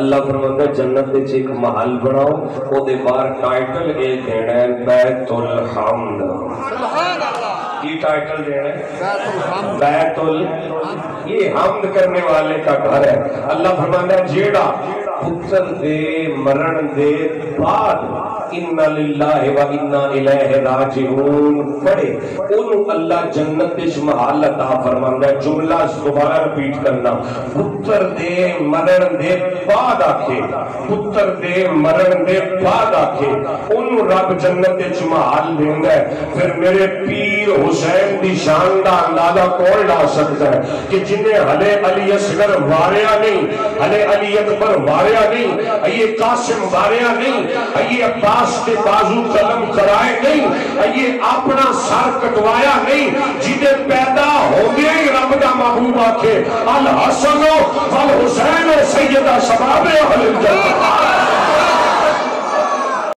اللہ فرماتا ہے جنت وچ ایک محل بناؤ او دے باہر ٹائٹل اے دینا ہے بیت الحمد. سبحان اللہ. کی ٹائٹل دینا ہے؟ بیت الحمد. یہ حمد کرنے والے کا گھر ہے. اللہ فرماتا ہے جیڑا پتر دے مرن دے بعد اِنَّا لِلَّهِ وَإِنَّا إِلَيْهِ رَاجِعُونَ پڑھے انہوں اللہ جنت اس محل عطا فرماندا ہے. جملہ دوبارہ ریپیٹ کرنا. پتر دے مرن دے بعد آکھے پتر دے مرن دے بعد آکھے انہوں رب جنت اس محل دیندا ہے. پھر میرے پیر حسین دی شان دا اندازہ کون لا سکتا ہے کہ جنہیں ہلے علی اصغر واریا نہیں, ہلے علی اکبر واریا نہیں, یہ قاسم واریا نہیں, یہ عباس کے بازو قلم کرائے نہیں, یہ اپنا سر کٹوایا نہیں, جنہیں پیدا ہو گیا ہی رب دا محبوب آکھے الحسن والحسین سیدہ شباب اہل الجنہ.